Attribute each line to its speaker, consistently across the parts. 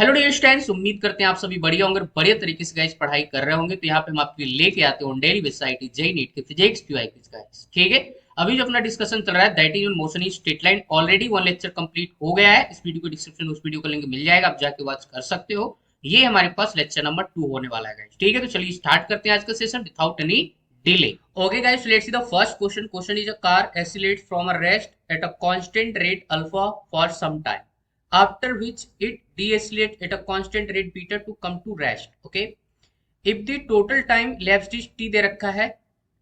Speaker 1: Hello dear students, उम्मीद करते हैं आप सभी बढ़िया होंगे, बढ़िया तरीके से गाइस पढ़ाई कर रहे होंगे। तो यहाँ पे हम आपके लिए लेके आते हैं डेली वेसाइटी जेई नीट के फिजिक्स पीवाई क्विज गाइस। ठीक है, अभी जो अपना डिस्कशन चल रहा है that is on motion in straight line. Already one lecture complete हो गया है। इस वीडियो को डिस्क्रिप्शन में उस वीडियो का लिंक मिल जाएगा, आप जाके वॉच कर सकते हो। ये हमारे पास लेक्चर नंबर 2 होने वाला है गाइस। ठीक है, तो चलिए स्टार्ट करते हैं आज का session without any delay. Okay guys, so let's see the first question. Question is a car accelerates from a rest at a constant rate alpha for some time, after which it decelerates at a constant rate beta to come to rest. Okay, if the total time elapsed is t दे रखा है,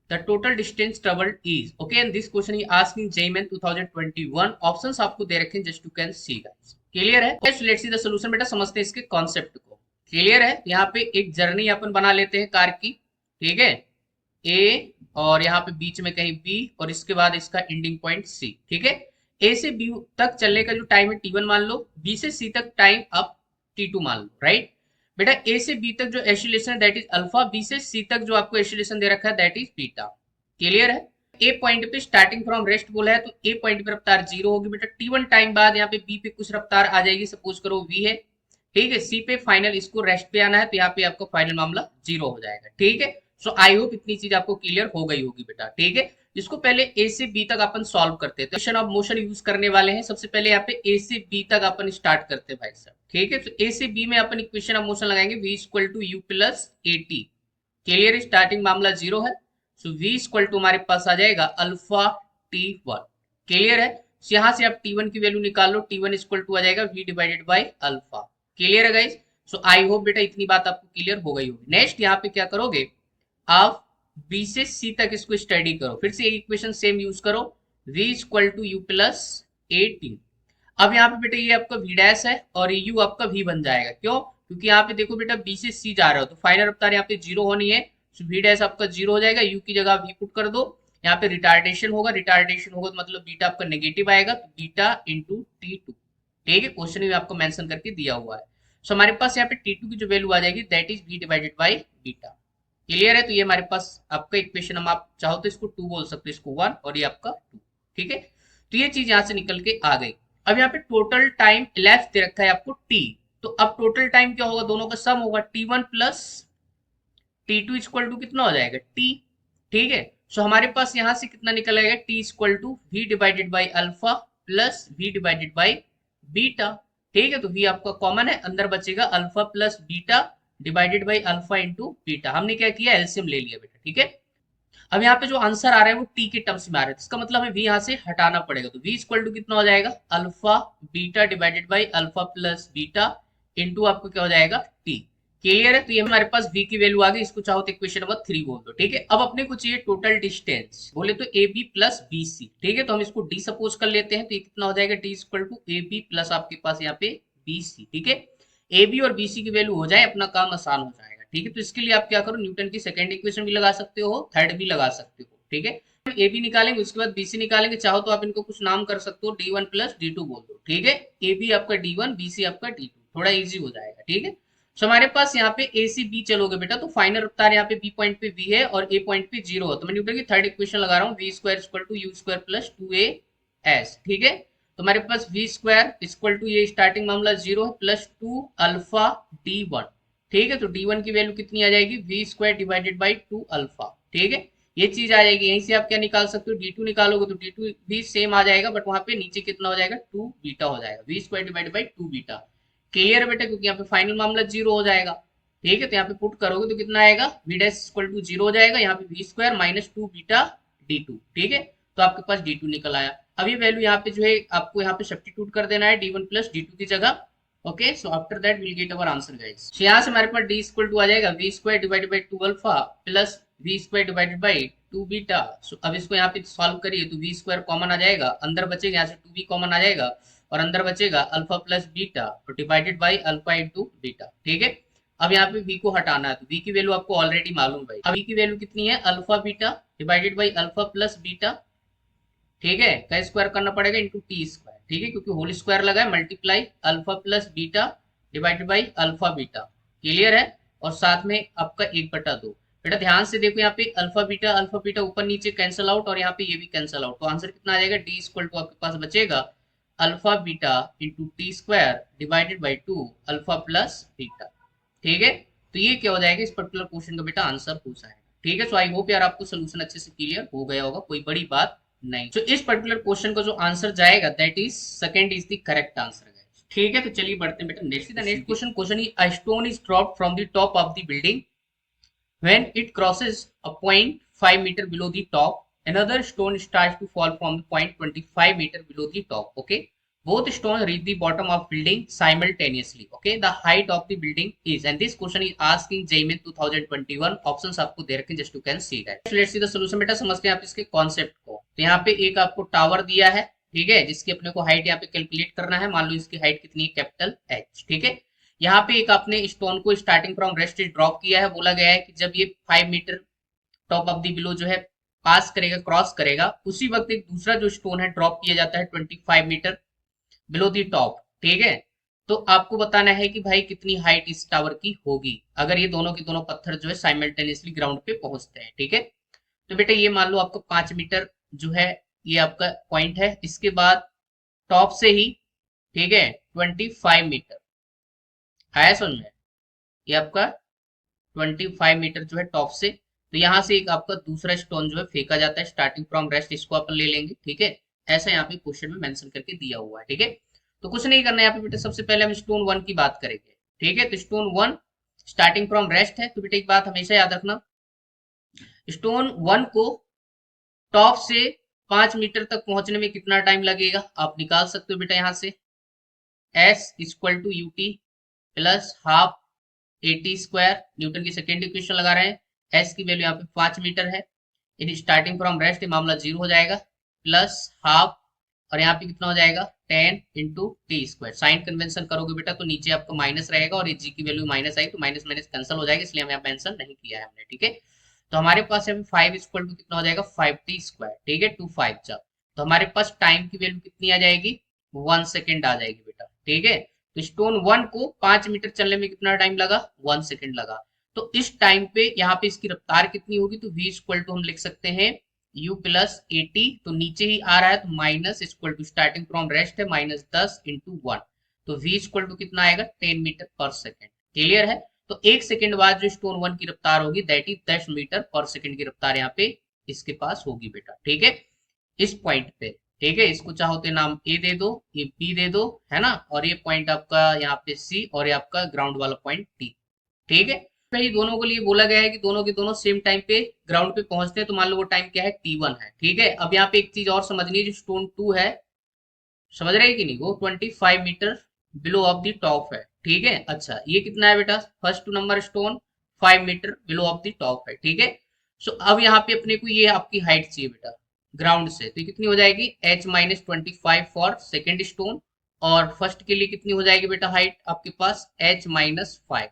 Speaker 1: the total distance traveled is okay, and this question is asking JMN 2021. Options आपको दे रखे हैं, just you can see guys. Clear है? okay, so let's see the solution. बेटा समझते हैं इसके कॉन्सेप्ट को। क्लियर है? यहाँ पे एक जर्नी अपन बना लेते हैं कार की। ठीक है, ए और यहाँ पे बीच में कहीं बी और इसके बाद इसका एंडिंग पॉइंट सी। ठीक है, ए से बी तक चलने का जो टाइम है टी1 मान लो, बी से सी तक टाइम अब टी2 मान लो। राइट बेटा, ए से बी तक जो एसिलेशन है दैट इज अल्फा, बी से सी तक जो आपको एसिलेशन दे रखा है दैट इज बीटा। क्लियर है? ए पॉइंट पे स्टार्टिंग फ्रॉम रेस्ट बोला है, तो ए पॉइंट पे रफ्तार जीरो होगी बेटा। टी1 टाइम बाद यहाँ पे बी पे कुछ रफ्तार आ जाएगी, सपोज करो वी है। ठीक है, सी पे फाइनल इसको रेस्ट पे आना है, तो यहाँ पे आपका फाइनल मामला जीरो हो जाएगा। ठीक है, सो आई होप इतनी चीज आपको क्लियर हो गई होगी बेटा। ठीक है, इसको पहले ए से बी तक अपन सॉल्व करते हैं, तो इक्वेशन ऑफ मोशन यूज करने वाले हैं। सबसे पहले यहाँ पे ए से बी तक अपन स्टार्ट करते हैं भाई साहब। ठीक है, तो ए से बी में अपन इक्वेशन ऑफ मोशन लगाएंगे v equal to u plus a t. Clear? Starting मामला जीरो है, सो v इक्वल टू हमारे पास आ जाएगा अल्फा t1। क्लियर है? so यहां से आप t1 की वैल्यू निकाल लो, t1 इक्वल टू आ जाएगा v divided by alpha. Clear है गाइस? सो आई होप बेटा इतनी बात आपको क्लियर हो गई होगी। नेक्स्ट यहाँ पे क्या करोगे, आप बी से सी तक इसको स्टडी करो, फिर से इक्वेशन सेम यूज करो, v equal to u plus a t. अब यहाँ पे बेटा ये आपका v डैश है और यू आपका v बन जाएगा। क्यों? क्योंकि यहाँ पे देखो बेटा b से c जा रहे हो, तो फाइनल रफ्तार यहाँ पे जीरो होनी है, तो v डैश आपका जीरो हो जाएगा, u की जगह v पुट कर दो। यहाँ पे रिटार्डेशन होगा, रिटार्डेशन होगा तो मतलब बीटा आपका नेगेटिव आएगा, तो बीटा इंटू टी टू। ठीक है, क्वेश्चन में आपको मेंशन करके दिया हुआ है। सो हमारे पास यहाँ पे टी2 की जो वैल्यू आ जाएगी that is v divided by beta. Clear है? तो ये हमारे पास आपका इक्वेशन, हम आप चाहो तो इसको टू बोल सकते हो, इसको वन और ये आपका टू। ठीक है, तो ये चीज यहाँ से निकल के आ गई। अब यहाँ पे टोटल टाइम इलेप्स दे रखा है आपको टी, तो अब टोटल टाइम क्या होगा, दोनों का सम होगा, टी1 प्लस टी2 इक्वल टू कितना हो जाएगा टी। ठीक है, सो हमारे पास यहां से कितना निकल आएगा, t equal to we divided by alpha plus v divided by beta. ठीक है, तो वी आपका कॉमन है, अंदर बचेगा alpha plus beta divided by alpha into beta. हमने क्या किया, एलसीएम ले लिया बेटा। ठीक है, अब यहाँ पे जो आंसर आ रहा है वो टी के टर्म्स में आ रहा है, इसका मतलब हमें वी यहाँ से हटाना पड़ेगा, तो वी इक्वल टू कितना हो जाएगा, alpha beta divided by alpha plus beta into आपको क्या हो जाएगा टी। क्लियर है? तो ये हमारे पास v की वैल्यू आ गई, इसको चाहो तो इक्वेशन नंबर 3 बोल दो। ठीक है, अब अपने को चाहिए टोटल डिस्टेंस, बोले तो A B plus B C. ठीक है, तो हम इसको डी सपोज कर लेते हैं, तो ये कितना हो जाएगा, D equal to A B plus आपके पास यहाँ पे बी सी। ठीक है, ए बी और बी सी की वैल्यू हो जाए, अपना काम आसान हो जाएगा। ठीक है, तो इसके लिए आप क्या करो, न्यूटन की सेकंड इक्वेशन भी लगा सकते हो, थर्ड भी लगा सकते हो। ठीक है, ए बी निकालेंगे, उसके बाद बी सी निकालेंगे, चाहो तो आप इनको कुछ नाम कर सकते हो, D one plus D two बोल दो। ठीक है, ए बी आपका डी वन, बी सी आपका डी टू, थोड़ा इजी हो जाएगा। ठीक है, तो हमारे पास यहाँ पे ए से बी चलोगे बेटा, तो फाइनल रफ्तार यहाँ पे बी पॉइंट पे v है और ए पॉइंट पे जीरो है, तो मैं न्यूटन की थर्ड इक्वेशन लगा रहा हूँ, V square equal to U square plus two A S. ठीक है, तो हमारे पास वी स्क्वायर इक्वल टू ये स्टार्टिंग मामला जीरो है plus two alpha D one. ठीक है, तो डी वन की वैल्यू कितनी आ जाएगी, V square divided by two alpha. ठीक है, ये चीज आ जाएगी, यहीं से आप क्या निकाल सकते हो, डी टू निकालोगे तो डी टू भी सेम आ जाएगा, बट वहां पे नीचे कितना हो जाएगा, टू बीटा हो जाएगा, V square divided by two beta. Clear बेटा? क्योंकि यहाँ पे फाइनल मामला जीरो हो जाएगा। ठीक है, तो यहाँ पे पुट करोगे तो कितना आएगा, V dash equal to zero हो जाएगा, यहाँ पे V square minus two beta D two. ठीक है, तो आपके पास डी टू निकल आया। अब ये वैल्यू यहाँ पे जो है आपको यहाँ पे सब्स्टिट्यूट कर देना है D one plus D two की जगह। Okay, so after that will get our answer guys. So यहाँ से हमारे पास डी इक्वल टू आ जाएगा V square divided by two alpha plus V square divided by two beta. So अब इसको यहाँ पे सॉल्व करिए, तो वी स्क्वायर कॉमन आ जाएगा, अंदर बचेगा यहाँ से टू बी कॉमन आ जाएगा और अंदर बचेगा अल्फा प्लस बीटा तो divided by alpha into beta. ठीक है, अब यहाँ पे v को हटाना है, तो v की वैल्यू आपको ऑलरेडी मालूम भाई, अब v की वैल्यू कितनी है, alpha beta divided by alpha plus beta. ठीक है, का स्क्वायर करना पड़ेगा इंटू टी स्क्वायर। ठीक है, क्योंकि होल स्क्वायर लगा है, multiply alpha plus beta divided by alpha beta. Clear है? और साथ में आपका एक बटा दो। बेटा ध्यान से देखो, यहाँ पे अल्फा बीटा ऊपर नीचे कैंसिल आउट और यहाँ पे ये भी कैंसिल आउट, तो आंसर कितना आ जाएगा, डी इक्वल टू आपके पास बचेगा alpha beta into T square divided by 2 alpha plus beta. ठीक है, तो ये क्या हो जाएगा, इस पर्टिकुलर क्वेश्चन का बेटा आंसर हो जाएगा। ठीक है, सो आई होप यार आपको सोल्यूशन अच्छे से क्लियर हो गया होगा, कोई बड़ी बात नहीं। तो इस पर्टिकुलर क्वेश्चन का जो आंसर जाएगा that is second is the correct answer. ठीक है, तो चलिए बढ़ते हैं बेटा next. The next question, question is a stone is dropped from the top of the building when it crosses a point 5 meter below the top, another stone starts to fall from the point 25 meter below the top. Okay, both stones reach the bottom of building simultaneously. Okay, the height of the building is, and this question is asking JMIN 2021. Options आपको दे रखे, just you can see that. Let's see the solution. बेटा समझते हैं आप इसके concept को। तो यहाँ पे एक आपको टावर दिया है, ठीक है, जिसकी अपने को हाइट यहाँ पे कैलकुलेट करना है। मान लो इसकी हाइट कितनी है, कैपिटल H। ठीक है, यहाँ पे एक आपने स्टोन को स्टार्टिंग फ्रॉम रेस्ट ड्रॉप किया है। बोला गया है कि जब ये 5 metre top of the below जो है पास करेगा, क्रॉस करेगा, उसी वक्त एक दूसरा जो स्टोन है ड्रॉप किया जाता है 25 मीटर बिलो द टॉप। ठीक है, तो आपको बताना है कि भाई कितनी हाइट इस टावर की होगी अगर ये दोनों के दोनों पत्थर जो है साइमल्टेनियसली ग्राउंड पे पहुंचते हैं। ठीक है, तो बेटा ये मान लो आपका 5 मीटर जो है ये आपका पॉइंट है, इसके बाद टॉप से ही, ठीक है, 25 मीटर आया समझ में, ये आपका 25 मीटर जो है टॉप से। तो यहाँ से एक आपका दूसरा स्टोन जो है फेंका जाता है स्टार्टिंग फ्रॉम रेस्ट, इसको अपन ले लेंगे। ठीक है, ऐसा यहाँ पे क्वेश्चन में मेंशन करके दिया हुआ है। ठीक है, तो कुछ नहीं करना है यहाँ पे बेटा, सबसे पहले हम स्टोन 1 की बात करेंगे। ठीक है, तो स्टोन 1 स्टार्टिंग फ्रॉम रेस्ट है, तो बेटा एक बात हमेशा याद रखना, स्टोन 1 को टॉप से 5 मीटर तक पहुंचने में कितना टाइम लगेगा आप निकाल सकते हो बेटा। यहाँ से S equal to U T plus half A T square, Newton की सेकेंड इक्वेशन लगा रहे हैं। एस की वैल्यू यहाँ पे 5 मीटर है, इन स्टार्टिंग फ्रॉम रेस्ट मामला 0 हो जाएगा, प्लस हाफ, और यहाँ पे कितना हो जाएगा 10 into T square. Sign convention करोगे बेटा तो नीचे आपको माइनस रहेगा, और ये जी की वैल्यू माइनस आएगी तो माइनस माइनस कैंसिल हो जाएगा, इसलिए हम यहाँ मेंशन नहीं किया है हमने। ठीक है, तो हमारे पास यहाँ 5 इक्वल टू कितना हो जाएगा 5t स्क्वायर। ठीक है, 2 5 जा, तो हमारे पास टाइम की वैल्यू कितनी आ जाएगी 1 सेकेंड आ जाएगी बेटा। ठीक है, तो स्टोन 1 को 5 मीटर चलने में कितना टाइम लगा 1 सेकेंड लगा। तो इस टाइम पे यहाँ पे इसकी रफ्तार कितनी होगी, तो v इक्वल टू हम लिख सकते हैं u प्लस 80, तो नीचे ही आ रहा है तो minus equal to starting from rest है माइनस 10 इंटू 1, तो v इक्वल टू कितना आएगा 10 मीटर पर सेकेंड। क्लियर है, तो 1 सेकेंड बाद जो स्टोन 1 की रफ्तार होगी दैट इज 10 मीटर पर सेकेंड की रफ्तार यहाँ पे इसके पास होगी बेटा। ठीक है, इस पॉइंट पे। ठीक है, इसको चाहो तो नाम ए दे दो, ये बी दे दो, है ना, और ये पॉइंट आपका यहाँ पे सी, और ये आपका ग्राउंड वाला पॉइंट डी। ठीक है, भाई दोनों को लिए बोला गया है कि दोनों के दोनों सेम टाइम पे ग्राउंड पे पहुंचते हैं, तो मान लो वो टाइम क्या है t1 है। ठीक है, अब यहाँ पे एक चीज और समझनी है, जो स्टोन 2 है, समझ रहे हैं कि नहीं, वो 25 metre below of the top है। ठीक है, अच्छा ये कितना है बेटा, first number stone 5 metre below of the top है। ठीक है, सो अब यहाँ पे अपने को ये आपकी हाइट चाहिए बेटा ग्राउंड से, तो कितनी हो जाएगी h minus 25 for second stone, और फर्स्ट के लिए कितनी हो जाएगी बेटा हाइट आपके पास h माइनस 5।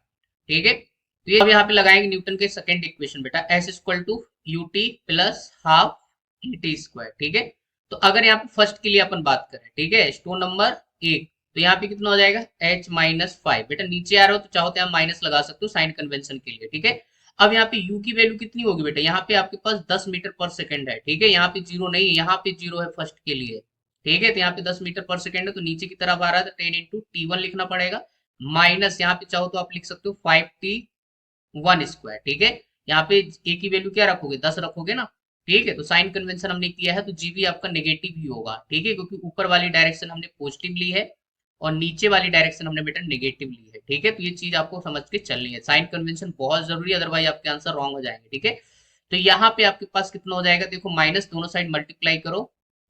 Speaker 1: ठीक है, तो ये अब यहाँ पे लगाएंगे न्यूटन के सेकेंड इक्वेशन बेटा, s equal to U T plus half T square. ठीक है, तो अगर यहाँ पे फर्स्ट के लिए अपन बात करें, ठीक है, स्टोन नंबर 1, तो यहाँ पे कितना हो जाएगा h माइनस 5। बेटा नीचे आ रहे हो तो चाहो तो यहाँ माइनस लगा सकते हो साइन कन्वेंशन के लिए। ठीक है, अब यहाँ पे u की वैल्यू कितनी होगी बेटा, यहाँ पे आपके पास 10 मीटर पर सेकंड है। ठीक है, यहाँ पे जीरो नहीं है, यहाँ पे जीरो है फर्स्ट के लिए। ठीक है, तो यहाँ पे 10 मीटर पर सेकंड है, तो नीचे की तरफ आ रहा है तो 10 इंटू t1 लिखना पड़ेगा, माइनस यहाँ पे चाहो तो आप लिख सकते हो 5t1 स्क्वायर। ठीक है, यहाँ पे a की वैल्यू क्या रखोगे 10 रखोगे ना। ठीक है, तो साइन कन्वेंशन हमने किया है तो जीबी आपका नेगेटिव ही होगा। ठीक है, क्योंकि ऊपर वाली डायरेक्शन हमने पॉजिटिव ली है और नीचे वाली डायरेक्शन हमने बेटा नेगेटिव ली है। ठीक है, तो ये चीज आपको समझ के चलनी है, साइन कन्वेंशन बहुत जरूरी है, अदरवाइज आपके आंसर रॉन्ग हो जाएंगे। ठीक है, तो यहाँ पे आपके पास कितना हो जाएगा, देखो माइनस दोनों साइड मल्टीप्लाई करो,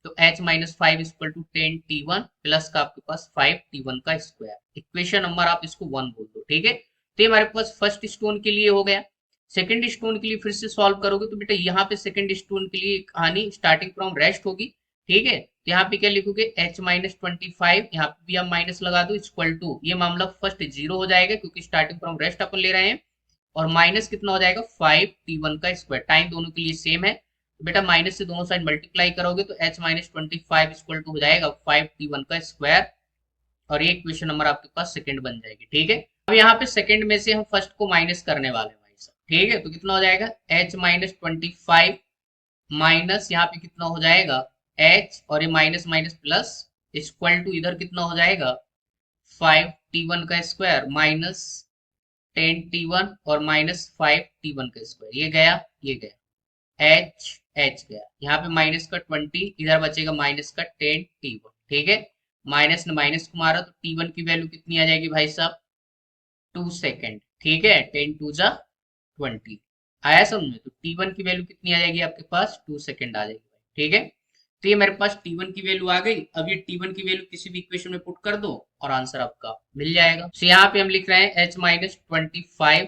Speaker 1: तो h minus 5 equal to 10t1 plus का आपके पास 5t1 का स्क्वायर, इक्वेशन नंबर आप इसको 1 बोल दो। ठीक है, तो हमारे पास फर्स्ट स्टोन के लिए हो गया। सेकंड स्टोन के लिए फिर से सॉल्व करोगे तो बेटा यहाँ पे सेकंड स्टोन के लिए कहानी स्टार्टिंग फ्रॉम रेस्ट होगी। ठीक है, तो यहाँ पे क्या लिखोगे h माइनस 25, यहाँ पे भी आप माइनस लगा दो इक्वल टू, ये मामला फर्स्ट 0 हो जाएगा क्योंकि स्टार्टिंग फ्रॉम रेस्ट अपन ले रहे हैं, और माइनस कितना हो जाएगा 5t1 का स्क्वायर, टाइम दोनों के लिए सेम है, तो बेटा माइनस से दोनों साइड मल्टीप्लाई करोगे तो h माइनस 25 इक्वल टू हो जाएगा 5t1 का स्क्वायर, और ये इक्वेशन नंबर आपके पास सेकंड बन जाएगी। ठीक है, अब यहाँ पे सेकंड में से हम फर्स्ट को माइनस करने वाले हैं भाई साहब। ठीक है, तो कितना हो जाएगा h माइनस 25 माइनस यहाँ पे कितना हो जाएगा h, और ये minus minus plus equal to इधर कितना हो जाएगा 5t1 का स्क्वायर माइनस 10t1 और माइनस 5t1 का स्क्वायर, ये गया एच गया, यहाँ पे माइनस का 20, इधर बचेगा माइनस का 10t1। ठीक है, माइनस ने माइनस को मारा तो t1 की वैल्यू कितनी आ जाएगी भाई साहब 2 सेकेंड। ठीक है, 10 2 जा 20 आया समझ में, तो t1 की वैल्यू कितनी आ जाएगी आपके पास 2 सेकेंड आ जाएगी। ठीक है, तो ये मेरे पास t1 की वैल्यू आ गई। अब ये t1 की वैल्यू किसी भी इक्वेशन में पुट कर दो और आंसर आपका मिल जाएगा। तो यहाँ पे हम लिख रहे हैं h minus 25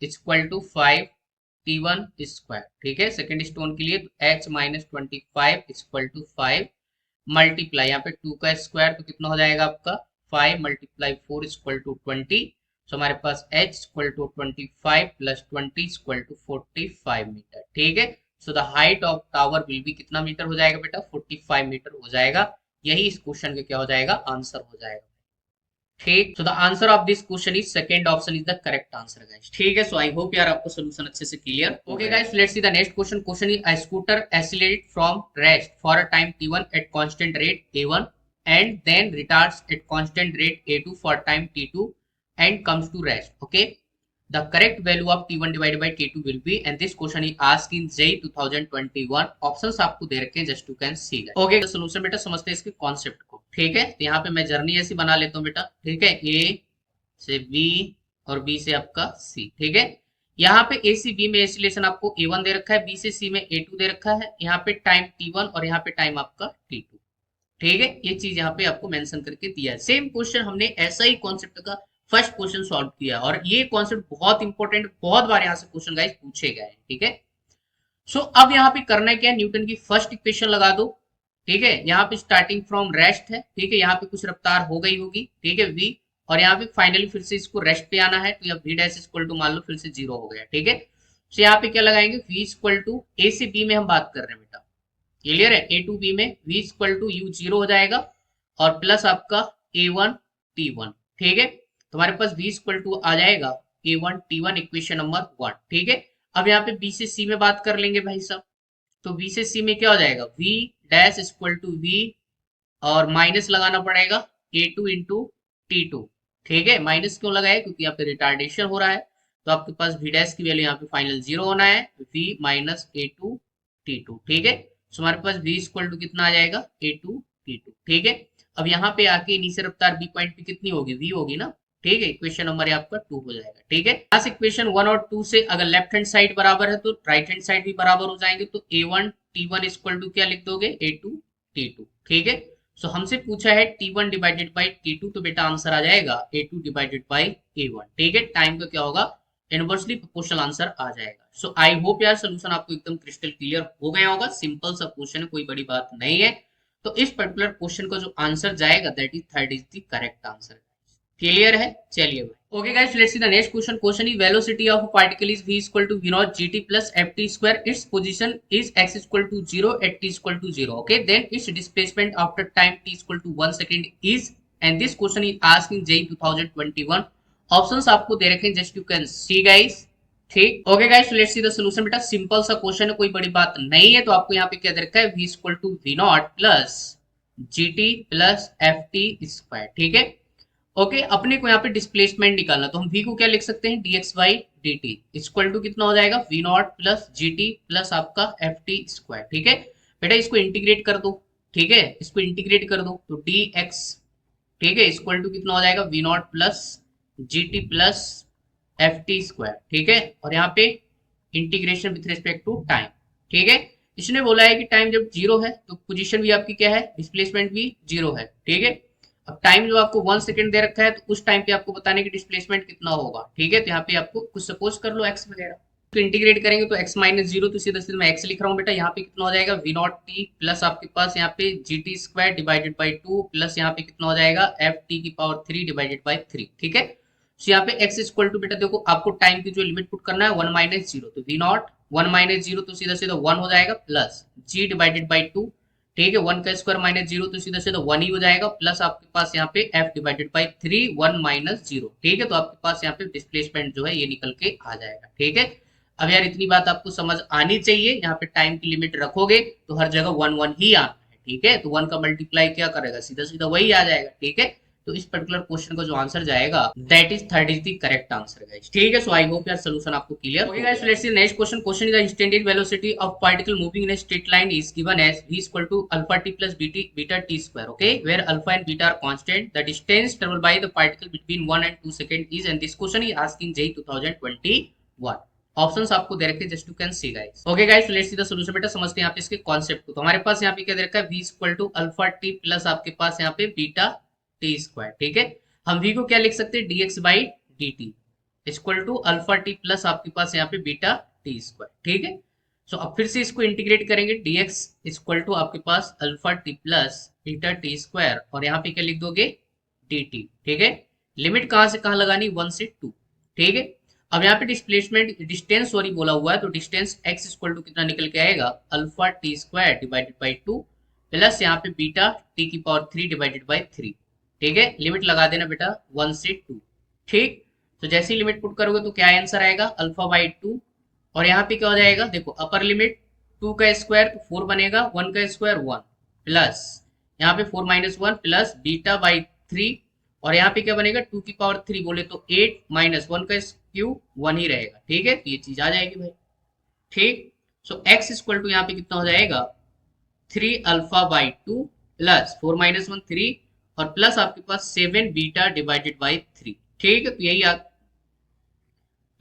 Speaker 1: equal to 5t1 square. ठीक है, सेकेंड स्टोन के लिए तो h minus 25 equal to 5 multiply, यहाँ पे 2 का स्क्वायर तो कितना हो जाएगा आपका 5 मल्टीप्लाई 4 इक्वल टू 20। तो हमारे पास h equal to 25 plus 20 equal to 45 metre. ठीक है, so the height of tower will be कितना मीटर हो जाएगा बेटा 45 मीटर हो जाएगा। यही इस क्वेश्चन का क्या हो जाएगा आंसर हो जाएगा। ठीक, so the answer of this question is second option is the correct answer guys। ठीक है, so I hope यार आपको solution अच्छे से clear हो गया। guys, let's see the next question। question is a scooter accelerates from rest for a time t1 at constant rate a1 and then retards at constant rate a2 for time t2 and comes to rest। okay, the correct value of t1 divided by t2 will be, and this question is asked in JEE 2021। Options आपको दे रखे हैं, just you can C. Okay, solution बेटा समझते हैं इसके concept को। ठीक है, तो यहाँ पे मैं जर्नी ऐसी बना लेता हूँ बेटा। ठीक है, ए से बी और बी से आपका सी। ठीक है, यहाँ पे ए से बी में एसिलेशन आपको a1 दे रखा है, बी से सी में a2 दे रखा है, यहाँ पे टाइम t1 और यहाँ पे टाइम आपका t2। ठीक है, ये चीज यहाँ पे आपको मेंशन करके दिया है। सेम क्वेश्चन हमने ऐसा ही कॉन्सेप्ट का फर्स्ट क्वेश्चन सॉल्व किया और ये कॉन्सेप्ट बहुत इंपॉर्टेंट, बहुत बार यहाँ से क्वेश्चन गाइस पूछे गए हैं। ठीक है, सो अब यहाँ पे करना क्या है, न्यूटन की फर्स्ट इक्वेशन लगा दो। ठीक है, यहाँ पे स्टार्टिंग फ्रॉम रेस्ट है। ठीक है, यहाँ पे कुछ रफ्तार हो गई होगी। ठीक है, v, और यहाँ पे फाइनली फिर से इसको रेस्ट पे आना है, तो यहाँ v डैश इक्वल टू मान लो फिर से 0 हो गया। ठीक है, तो यहाँ पे क्या लगाएंगे v इक्वल टू a से b में हम बात कर रहे हैं बेटा, क्लियर है, a टू b में v इक्वल टू u 0 हो जाएगा और प्लस आपका a1 t1। ठीक है, तुम्हारे पास v इक्वल टू आ जाएगा a1 t1 इक्वेशन नंबर 1। ठीक है, अब यहाँ पे b से c में बात कर लेंगे भाई साहब, तो b से c में क्या हो जाएगा v dash equal to v और माइनस लगाना पड़ेगा a2 इंटू t2। ठीक है, माइनस क्यों लगाए, क्योंकि यहाँ पे रिटार्डेशन हो रहा है, तो आपके पास v डैश की वैल्यू यहाँ पे फाइनल 0 होना है, v माइनस a2 t2। ठीक है, तो हमारे पास v इक्वल टू कितना आ जाएगा a2 t2। ठीक है, अब यहाँ पे आके इनिशियल रफ्तार b पॉइंट पे कितनी होगी v होगी ना। ठीक है, इक्वेशन नंबर आपका 2 हो जाएगा। ठीक है, इस इक्वेशन 1 और 2 से अगर लेफ्ट हैंड साइड बराबर है तो राइट हैंड साइड भी बराबर हो जाएंगे, तो a1 t1 इक्वल टू क्या लिख दोगे a2 t2। ठीक है, सो हमसे पूछा है t1 डिवाइडेड बाई t2, तो बेटा आंसर आ जाएगा a2 डिवाइडेड बाई a1। ठीक है, टाइम का क्या होगा इनवर्सली प्रोपोर्शनल आंसर आ जाएगा। सो आई होप यार सोल्यूशन आपको एकदम क्रिस्टल क्लियर हो गया होगा। सिंपल सा क्वेश्चन है, कोई बड़ी बात नहीं है। तो इस पर्टिकुलर क्वेश्चन का जो आंसर जाएगा that is third is the correct answer. Clear है, चलिए भाई। Okay guys, let's see the next question. Question is velocity of a particle is v equal to v naught gt plus ft square, its position is x equal to 0 at t equal to 0। Okay, then its displacement after time t equal to 1 second is, and this question is asked in JEE 2021। Options आपको दे रखे हैं, just you can see guys. ठीक, okay guys, let's see the solution. बेटा simple सा question है, कोई बड़ी बात नहीं है। तो आपको यहाँ पे क्या दे रखा है v equal to v naught plus gt plus ft square. ठीक है, ओके, अपने को यहाँ पे डिस्प्लेसमेंट निकालना, तो हम v को क्या लिख सकते हैं dx by dt equal to कितना हो जाएगा v naught plus gt plus आपका ft स्क्वायर। ठीक है बेटा, इसको इंटीग्रेट कर दो। ठीक है, इसको इंटीग्रेट कर दो तो dx, ठीक है, इक्वल टू कितना हो जाएगा v naught plus gt plus ft square. ठीक है, और यहाँ पे integration with respect to time. ठीक है, इसने बोला है कि टाइम जब 0 है तो पोजीशन भी आपकी क्या है, डिस्प्लेसमेंट भी 0 है। ठीक है, अब टाइम जो आपको 1 सेकंड दे रखा है, तो उस टाइम पे आपको बताने की डिस्प्लेसमेंट कितना होगा। ठीक है, तो यहाँ पे आपको कुछ सपोज कर लो x वगैरह, तो इंटीग्रेट करेंगे तो x माइनस 0, तो सीधा सीधा मैं x लिख रहा हूँ बेटा। यहाँ पे कितना हो जाएगा v नॉट t प्लस आपके पास यहाँ पे gt square divided by 2 plus यहाँ पे कितना हो जाएगा f t की पावर 3 डिवाइडेड बाई 3। ठीक है, तो यहाँ पे x इक्वल टू बेटा देखो आपको टाइम की जो लिमिट पुट करना है 1 माइनस 0, तो v नॉट 1 माइनस 0 तो सीधा सीधा 1 हो जाएगा प्लस g डिवाइडेड बाई 2। ठीक है, 1 का स्क्वायर माइनस 0 तो सीधा सीधा 1 ही हो जाएगा प्लस आपके पास यहाँ पे f डिवाइडेड बाई 3 1 माइनस 0। ठीक है, तो आपके पास यहाँ पे डिस्प्लेसमेंट जो है ये निकल के आ जाएगा। ठीक है, अब यार इतनी बात आपको समझ आनी चाहिए, यहाँ पे टाइम की लिमिट रखोगे तो हर जगह 1 1 ही आना है। ठीक है, तो 1 का मल्टीप्लाई क्या करेगा, सीधा सीधा वही आ जाएगा, ठीक है। तो इस पर्टिकुलर क्वेश्चन का जो आंसर जाएगा that is third is the correct answer guys, ठीक है। सो आई होप यार सोल्यूशन आपको clear okay guys. Let's see next question. Question is the instantaneous velocity of particle moving in a straight line is given as v equal to alpha t plus beta t square, okay, where alpha and beta are constant, the distance travelled by the particle between 1 and 2 second is, and this question is asking JEE 2021। Options आपको दे रखे हैं, just you can see guys. Okay guys, let's see the solution. बेटा समझते हैं यहाँ पे इसके कॉन्सेप्ट को। तो हमारे पास यहाँ पे क्या दे रखा है, v equal to alpha t plus आपके पास यहाँ पे बीटा t स्क्वायर, ठीक है। हम v को क्या लिख सकते हैं, dx by dt equal to alpha t plus आपके पास यहाँ पे बीटा t स्क्वायर, ठीक है। सो अब फिर से इसको इंटीग्रेट करेंगे, dx इक्वल टू आपके पास alpha t plus beta t square, और यहाँ पे क्या लिख दोगे, dt, ठीक है। लिमिट कहां से कहां लगानी, 1 से 2, ठीक है। अब यहाँ पे डिस्प्लेसमेंट डिस्टेंस सॉरी बोला हुआ है, तो डिस्टेंस x इक्वल टू कितना निकल के आएगा, alpha t square divided by 2 plus यहाँ पे बीटा t की पावर 3 डिवाइडेड बाई 3, ठीक है। लिमिट लगा देना बेटा 1 से 2, ठीक। तो जैसे ही लिमिट पुट करोगे तो क्या आंसर आएगा, अल्फा बाई 2, और यहाँ पे क्या हो जाएगा, देखो अपर लिमिट 2 का स्क्वायर तो 4 बनेगा, 1 का स्क्वायर 1 प्लस यहाँ पे 4 माइनस 1 प्लस बीटा बाई 3, और यहाँ पे क्या बनेगा, 2 की पावर 3 बोले तो 8 माइनस 1 का क्यूब 1 ही रहेगा, ठीक है। तो ये चीज आ जाएगी भाई, ठीक। सो x इक्वल टू यहाँ पे कितना हो जाएगा, 3 अल्फा बाई 2 प्लस 4 माइनस 1 3, और प्लस आपके पास 7 बीटा डिवाइडेड बाई 3, ठीक है। तो यही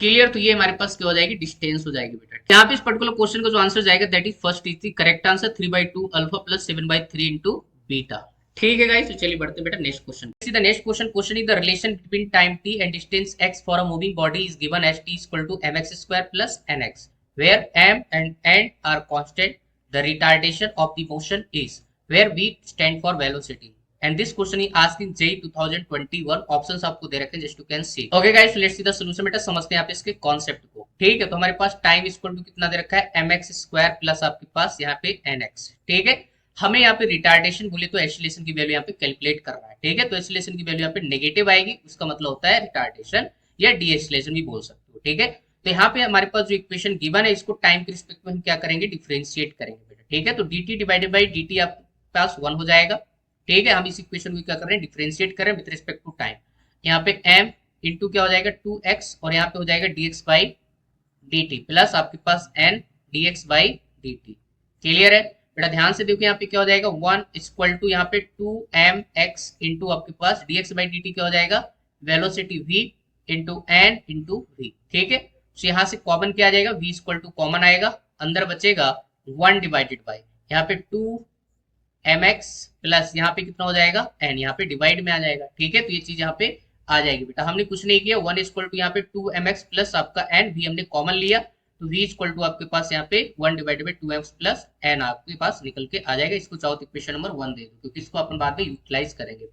Speaker 1: क्लियर। तो ये हमारे पास क्या हो जाएगी, डिस्टेंस हो जाएगी बेटा। यहाँ पे इस पर्टिकुलर क्वेश्चन का जो आंसर जाएगा that is first is the correct answer, 3/2 alpha plus 7/3 into beta, ठीक है गाइस। तो चलिए बढ़ते हैं बेटा next question. See the next question. Question is the relation between time t and distance x for a moving body is given as t equal to mx square plus nx, where m and n are constant, the retardation of the motion is, where v stand for velocity, and this question is asking JEE 2021। Options आपको दे रखे हैं, just you can C. Okay guys, let's see the solution. बेटा समझते हैं यहाँ पे इसके कॉन्सेप्ट को, ठीक है। तो हमारे पास टाइम इक्वल टू कितना दे रखा है, mx स्क्वायर प्लस आपके पास यहाँ पे nx, ठीक है। हमें यहाँ पे रिटार्डेशन बोले तो एक्सीलरेशन की वैल्यू यहाँ पे कैलकुलेट करना है, ठीक है। तो एक्सीलरेशन की वैल्यू यहाँ पे नेगेटिव आएगी, उसका मतलब होता है रिटार्डेशन या डी एक्सीलरेशन भी बोल सकते हो, ठीक है। तो यहाँ पे हमारे पास जो इक्वेशन गिवन है, इसको टाइम के रिस्पेक्ट में हम क्या करेंगे, डिफरेंशिएट करेंगे बेटा, ठीक है। तो dt डिवाइडेड बाई dt आपके पास 1 हो जाएगा, ठीक है। हम इस इक्वेशन को क्या कर रहे हैं, डिफरेंशिएट करें विद रिस्पेक्ट टू टाइम। यहाँ पे m इंटू क्या हो जाएगा 2x, और यहाँ पे हो जाएगा dx बाई dt प्लस आपके पास n dx by dt, clear है बेटा। ध्यान से देखो यहाँ पे क्या हो जाएगा, 1 इक्वल टू यहाँ पे 2mx इंटू आपके पास dx बाई dt क्या हो जाएगा, velocity v into n into v, ठीक है। तो यहाँ से कॉमन क्या आ जाएगा, v इक्वल टू कॉमन आएगा, अंदर बचेगा 1 डिवाइडेड बाई यहाँ पे 2mx प्लस यहाँ पे कितना हो जाएगा n, यहाँ पे डिवाइड में आ जाएगा, ठीक है। तो ये चीज यहाँ पे आ जाएगी बेटा। हमने कुछ नहीं किया, 1 इक्वल टू यहाँ पे 2mx प्लस आपका n, भी हमने कॉमन लिया, तो v इक्वल टू आपके पास यहाँ पे 1 divided by 2mx plus n आपके पास निकल के आ जाएगा। इसको चाहो तो इक्वेशन नंबर 1 दे दो, क्योंकि इसको अपन बाद में यूटिलाइज करेंगे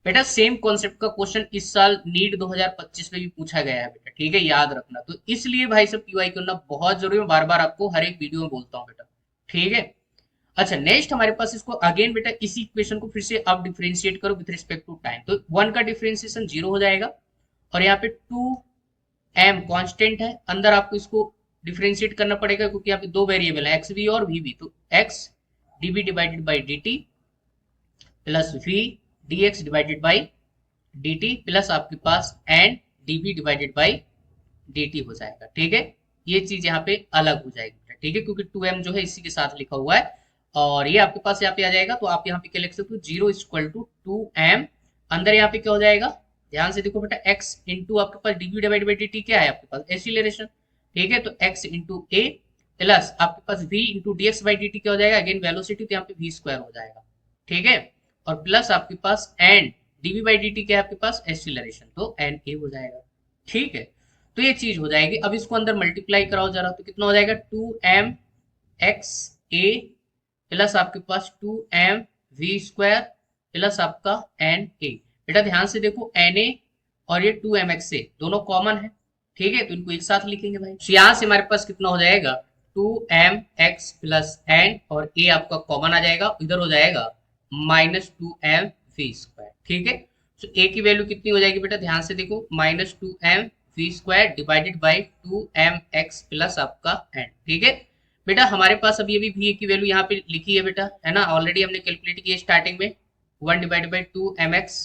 Speaker 1: बेटा। सेम कॉन्सेप्ट का क्वेश्चन इस साल नीट 2025 में भी पूछा गया है बेटा, ठीक है, याद रखना। तो इसलिए भाई सब पीवाई करना बहुत जरूरी है, बार बार आपको हर एक वीडियो में बोलता हूँ बेटा, ठीक है। अच्छा नेक्स्ट हमारे पास इसको अगेन बेटा इसी इक्वेशन को फिर से आप डिफरेंशिएट करो विद रिस्पेक्ट टू टाइम। तो 1 का डिफरेंशिएशन 0 हो जाएगा, और यहाँ पे 2m कांस्टेंट है, अंदर आपको इसको डिफरेंशिएट करना पड़ेगा, क्योंकि यहाँ पे दो वेरिएबल है xv और vv। तो x dv divided by dt plus v dx divided by dt plus आपके पास n dv divided by dt हो जाएगा, ठीक है। ये चीज यहाँ पे अलग हो जाएगी, ठीक है, क्योंकि 2m जो है इसी के साथ लिखा हुआ है, और ये आपके पास यहाँ पे आ जाएगा। तो आप यहाँ पे क्या लिख सकते हो, 0 इक्वल टू 2m, अंदर यहाँ पे क्या हो जाएगा, ध्यान से देखो बेटा, x इंटू आपके पास dv डिवाइड बाई dt क्या है आपके पास, एक्सीलरेशन, ठीक है। तो x इंटू a प्लस आपके पास v into dx by dt क्या हो जाएगा, अगेन वेलोसिटी, तो यहाँ पे v स्क्वायर हो जाएगा, ठीक है। और प्लस आपके पास n dv बाई dt क्या है आपके पास, एक्सीलरेशन, तो n a हो जाएगा, ठीक है। तो ये चीज हो जाएगी। अब इसको अंदर मल्टीप्लाई कराओ जरा, तो कितना हो जाएगा, 2m x a प्लस आपके पास 2m v स्क्वायर प्लस आपका n a। बेटा ध्यान से देखो, n a और ये 2mx a दोनों कॉमन है, ठीक है, तो इनको एक साथ लिखेंगे भाई। तो यहाँ से हमारे पास कितना हो जाएगा, 2mx प्लस n, और a आपका कॉमन आ जाएगा, इधर हो जाएगा माइनस 2m v स्क्वायर, ठीक है। तो a की वैल्यू कितनी हो जाएगी बेटा, ध्यान से देखो, minus 2m v square divided by 2mx plus आपका n, ठीक है। बेटा हमारे पास अभी अभी वी की वैल्यू यहाँ पे लिखी है बेटा, है ना, ऑलरेडी हमने कैलकुलेट की है स्टार्टिंग में, 1/2 mx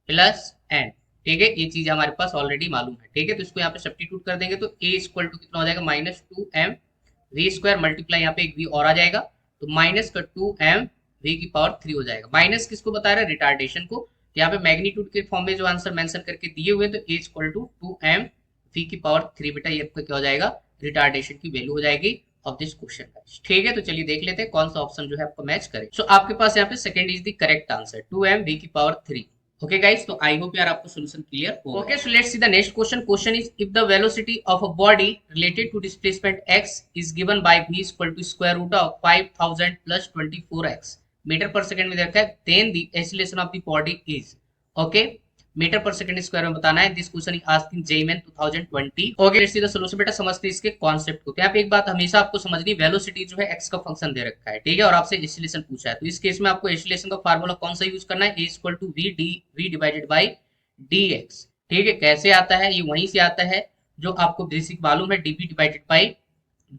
Speaker 1: प्लस एन। ठीक है, ये चीज हमारे पास ऑलरेडी मालूम है। ठीक है, तो इसको यहाँ पे सब्स्टिट्यूट कर देंगे तो ए इक्वल टू कितना हो जाएगा, -2m वी स्क्वायर मल्टीप्लाई यहाँ पे एक वी और आ जाएगा, तो -2m वी की पावर 3 हो जाएगा। माइनस किसको बता रहा है, रिटार्डेशन को। तो यहाँ पे मैग्नीट्यूड के फॉर्म में जो आंसर मेंशन करके दिए हुए तो ए इक्वल टू 2m वी की पावर 3 बेटा ये आपका क्या हो जाएगा, रिटार्डेशन की वैल्यू हो जाएगी ऑफ दिस क्वेश्चन का। ठीक है, तो चलिए देख लेते हैं कौन सा ऑप्शन जो है आपको मैच करे। सो आपके पास यहाँ पे second is the correct answer, 2m V की power 3। Okay guys, so I hope यार आपको solution clear होगा। Okay, so let's see the next question. Question is, if the velocity of a body related to displacement x is given by v is equal to square root of 5000 plus 24x metre पर second में देखा है, then the acceleration of the body is, okay, metre पर second square में बताना है। This question is asked in JEE main 2020। Okay, let's see the solution. बेटा समझते हैं इसके कॉन्सेप्ट को। तो यहाँ पे एक बात हमेशा आपको समझनी, वेलोसिटी जो है एक्स का फंक्शन दे रखा है, ठीक है, और आपसे एक्सीलरेशन पूछा है, तो इस केस में आपको एक्सीलरेशन का फार्मूला कौन सा यूज करना है, A equal to we divided by D X. ठीक है, कैसे आता है, ये वहीं से आता है जो आपको बेसिक मालूम है, डीबी डिवाइडेड बाई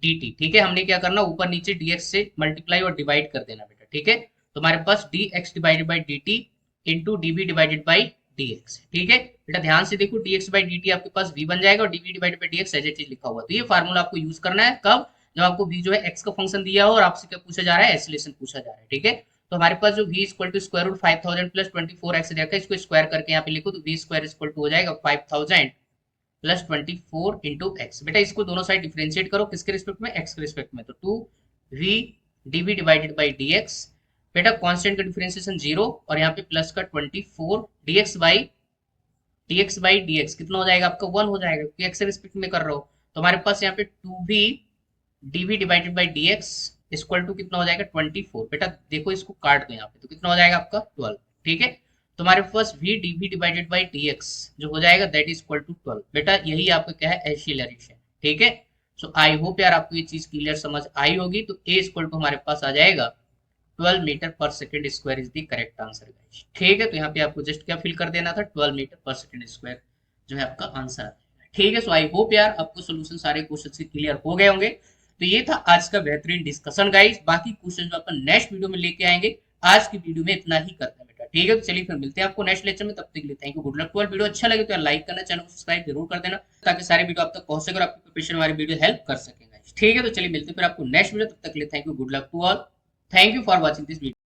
Speaker 1: dt। ठीक है, हमने क्या करना, ऊपर नीचे dx से मल्टीप्लाई और डिवाइड कर देना बेटा। ठीक है, तो हमारे पास dx divided by dt into db divided by dx। ठीक है बेटा, ध्यान से देखो, dx बाई dt आपके पास v बन जाएगा और dv divided by dx as it is लिखा हुआ। तो ये फार्मूला आपको यूज करना है कब, जब आपको v जो है x का फंक्शन दिया हो और आपसे क्या पूछा जा रहा है, एक्सीलरेशन पूछा जा रहा है। ठीक है, तो हमारे पास जो v equal to square root 5000 plus 24x देखा है, इसको स्क्वायर करके यहाँ पे लिखो तो v स्क्वायर इक्वल टू हो जाएगा 5000 प्लस 24 इंटू एक्स। बेटा इसको दोनों साइड डिफरेंशिएट करो, किसके रिस्पेक्ट में, एक्स के रिस्पेक्ट में, तो 2v dv divided by dx। बेटा कांस्टेंट का डिफरेंशिएशन 0 और यहाँ पे प्लस का 24 dx बाई dx कितना हो जाएगा आपका, 1 हो जाएगा, क्योंकि एक्स के रिस्पेक्ट में कर रहा हो। तो हमारे पास यहाँ पे 2v dv divided by dx equal to कितना हो जाएगा, 24। बेटा देखो इसको काट दो यहाँ पे, तो कितना हो जाएगा आपका 12। ठीक है, तो हमारे पास v dv divided by dx जो हो जाएगा दैट इज इक्वल टू 12। बेटा यही आपका क्या है, एक्सीलरेशन। ठीक है, सो आई होप यार आपको ये चीज क्लियर समझ आई होगी। तो a इक्वल टू हमारे पास आ जाएगा 12 मीटर पर second square is the correct answer guys. ठीक है, तो यहाँ पे आपको जस्ट क्या फिल कर देना था, 12 मीटर पर सेकंड स्क्वायर जो है आपका आंसर आ जाएगा। ठीक है, सो आई होप यार आपको सोल्यूशन सारे क्वेश्चन से क्लियर हो गए होंगे। तो ये था आज का बेहतरीन डिस्कशन गाइस, बाकी क्वेश्चन जो अपन नेक्स्ट वीडियो में लेके आएंगे। आज की वीडियो में इतना ही करते हैं बेटा। ठीक है, तो चलिए फिर मिलते हैं आपको नेक्स्ट लेक्चर में, तब तक के लिए thank you, good luck to all. Video अच्छा लगे तो यार लाइक करना, चैनल को सब्सक्राइब जरूर कर देना, ताकि सारे वीडियो आप तक पहुंच सके और आपकी प्रिपरेशन हमारी वीडियो हेल्प कर सकेगा। ठीक है, तो चलिए मिलते हैं फिर आपको नेक्स्ट वीडियो, तब तक के लिए thank you, good luck to all, thank you for watching this video.